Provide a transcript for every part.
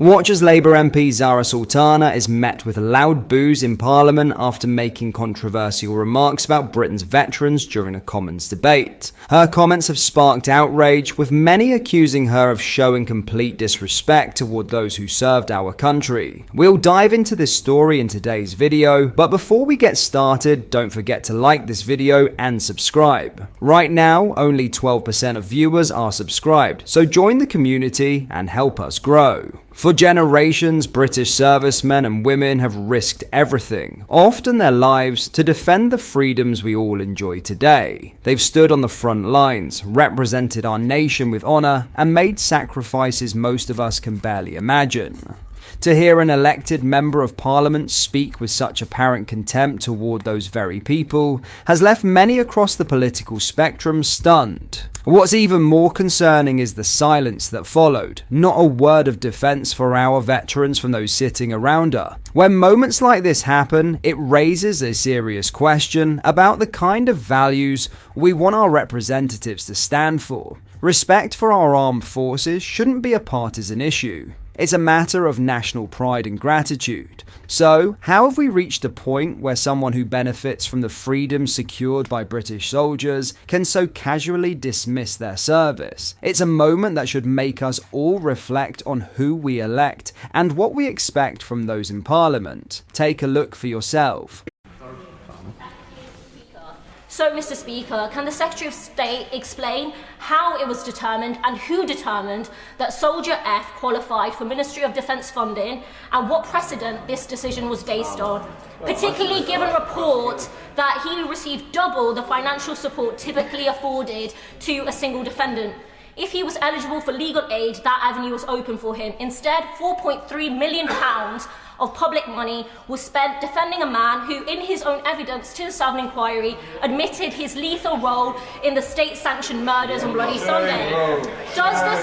Watch as Labour MP Zara Sultana is met with loud boos in Parliament after making controversial remarks about Britain's veterans during a Commons debate. Her comments have sparked outrage, with many accusing her of showing complete disrespect toward those who served our country. We'll dive into this story in today's video, but before we get started, don't forget to like this video and subscribe. Right now, only 12% of viewers are subscribed, so join the community and help us grow. For generations, British servicemen and women have risked everything, often their lives, to defend the freedoms we all enjoy today. They've stood on the front lines, represented our nation with honour, and made sacrifices most of us can barely imagine. To hear an elected member of parliament speak with such apparent contempt toward those very people has left many across the political spectrum stunned. What's even more concerning is the silence that followed. Not a word of defense for our veterans from those sitting around her. When moments like this happen, it raises a serious question about the kind of values we want our representatives to stand for. Respect for our armed forces shouldn't be a partisan issue. It's a matter of national pride and gratitude. So, how have we reached a point where someone who benefits from the freedom secured by British soldiers can so casually dismiss their service? It's a moment that should make us all reflect on who we elect and what we expect from those in Parliament. Take a look for yourself. So, Mr. Speaker, can the Secretary of State explain how it was determined and who determined that Soldier F qualified for Ministry of Defence funding and what precedent this decision was based on, particularly given reports that he received double the financial support typically afforded to a single defendant? If he was eligible for legal aid, that avenue was open for him. Instead, £4.3 million of public money was spent defending a man who, in his own evidence to the Southern Inquiry, admitted his lethal role in the state-sanctioned murders on Bloody Sunday. Does the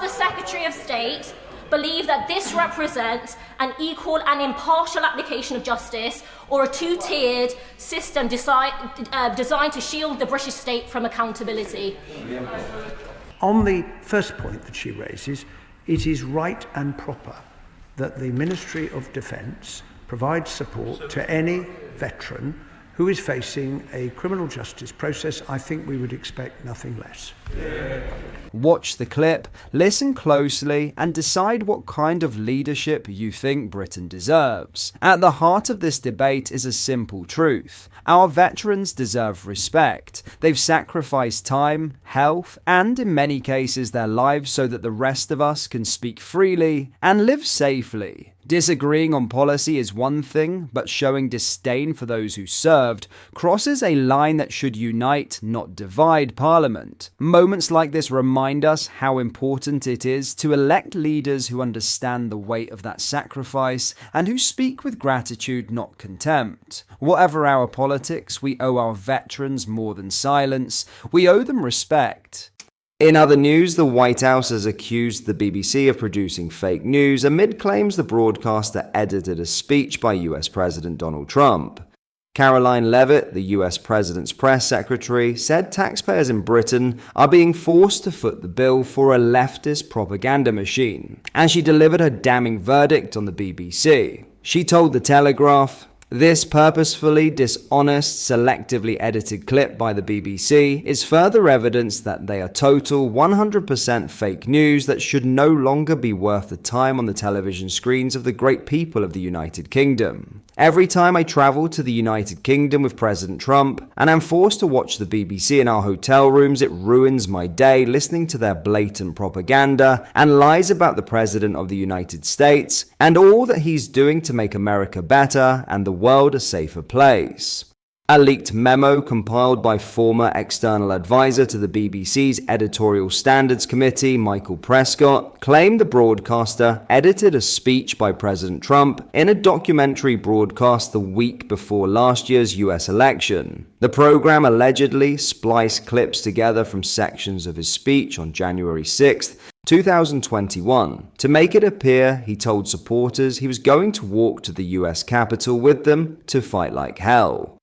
Secretary of State believe that this represents an equal and impartial application of justice, or a two-tiered system designed to shield the British state from accountability? On the first point that she raises, it is right and proper that the Ministry of Defence provides support to any veteran who is facing a criminal justice process. I think we would expect nothing less. Watch the clip, listen closely, and decide what kind of leadership you think Britain deserves. At the heart of this debate is a simple truth. Our veterans deserve respect. They've sacrificed time, health, and in many cases their lives so that the rest of us can speak freely and live safely. Disagreeing on policy is one thing, but showing disdain for those who served crosses a line that should unite, not divide Parliament. Moments like this remind us how important it is to elect leaders who understand the weight of that sacrifice and who speak with gratitude, not contempt. Whatever our politics, we owe our veterans more than silence. We owe them respect. In other news, the White House has accused the BBC of producing fake news amid claims the broadcaster edited a speech by US President Donald Trump. Caroline Leavitt, the US President's press secretary, said taxpayers in Britain are being forced to foot the bill for a leftist propaganda machine, and she delivered her damning verdict on the BBC. She told The Telegraph, "This purposefully dishonest, selectively edited clip by the BBC is further evidence that they are total 100% fake news that should no longer be worth the time on the television screens of the great people of the United Kingdom. Every time I travel to the United Kingdom with President Trump and am forced to watch the BBC in our hotel rooms, it ruins my day listening to their blatant propaganda and lies about the President of the United States and all that he's doing to make America better and the world a safer place." A leaked memo compiled by former external advisor to the BBC's Editorial Standards Committee, Michael Prescott, claimed the broadcaster edited a speech by President Trump in a documentary broadcast the week before last year's US election. The program allegedly spliced clips together from sections of his speech on January 6th, 2021. To make it appear, he told supporters he was going to walk to the US Capitol with them to fight like hell.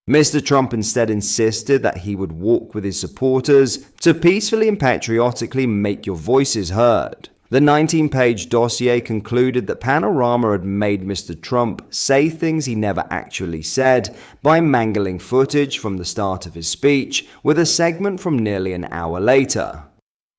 Mr. Trump instead insisted that he would walk with his supporters to peacefully and patriotically make your voices heard. The 19-page dossier concluded that Panorama had made Mr. Trump say things he never actually said by mangling footage from the start of his speech with a segment from nearly an hour later.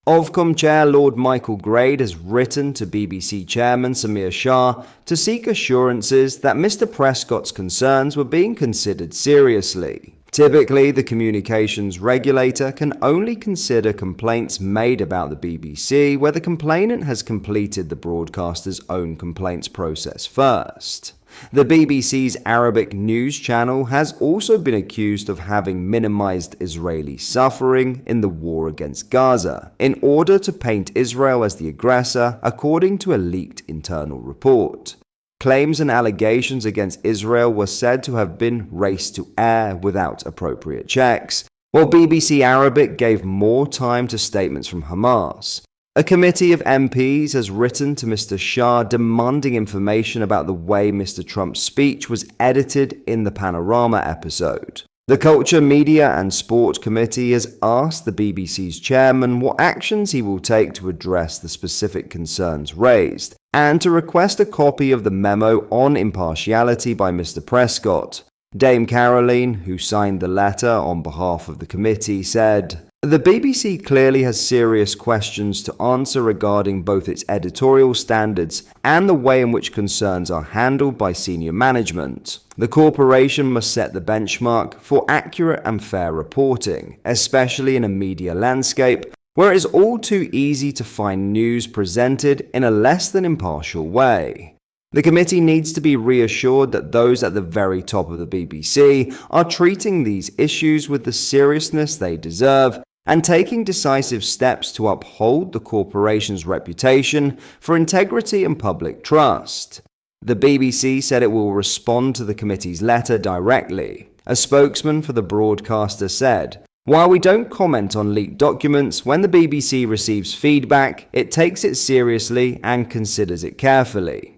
Ofcom Chair Lord Michael Grade has written to BBC Chairman Samir Shah to seek assurances that Mr. Prescott's concerns were being considered seriously. Typically, the communications regulator can only consider complaints made about the BBC where the complainant has completed the broadcaster's own complaints process first. The BBC's Arabic news channel has also been accused of having minimized Israeli suffering in the war against Gaza in order to paint Israel as the aggressor, according to a leaked internal report. Claims and allegations against Israel were said to have been raced to air without appropriate checks, while BBC Arabic gave more time to statements from Hamas. A committee of MPs has written to Mr. Shah demanding information about the way Mr. Trump's speech was edited in the Panorama episode. The Culture, Media and Sport Committee has asked the BBC's chairman what actions he will take to address the specific concerns raised, and to request a copy of the memo on impartiality by Mr. Prescott. Dame Caroline, who signed the letter on behalf of the committee, said, "The BBC clearly has serious questions to answer regarding both its editorial standards and the way in which concerns are handled by senior management. The corporation must set the benchmark for accurate and fair reporting, especially in a media landscape where it is all too easy to find news presented in a less than impartial way. The committee needs to be reassured that those at the very top of the BBC are treating these issues with the seriousness they deserve and taking decisive steps to uphold the corporation's reputation for integrity and public trust." The BBC said it will respond to the committee's letter directly. A spokesman for the broadcaster said, "While we don't comment on leaked documents, when the BBC receives feedback, it takes it seriously and considers it carefully."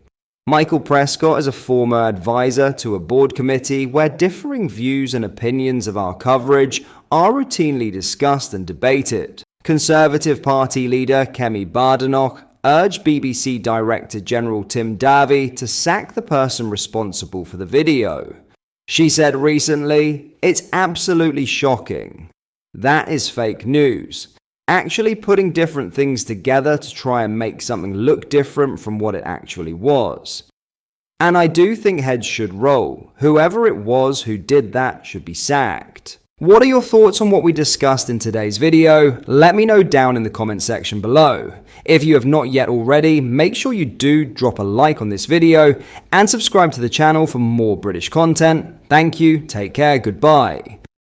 Michael Prescott is a former advisor to a board committee where differing views and opinions of our coverage are routinely discussed and debated. Conservative Party leader Kemi Badenoch urged BBC Director General Tim Davie to sack the person responsible for the video. She said recently, "It's absolutely shocking. That is fake news. Actually putting different things together to try and make something look different from what it actually was. And I do think heads should roll. Whoever it was who did that should be sacked." What are your thoughts on what we discussed in today's video? Let me know down in the comment section below. If you have not yet already, make sure you do drop a like on this video and subscribe to the channel for more British content. Thank you, take care, goodbye.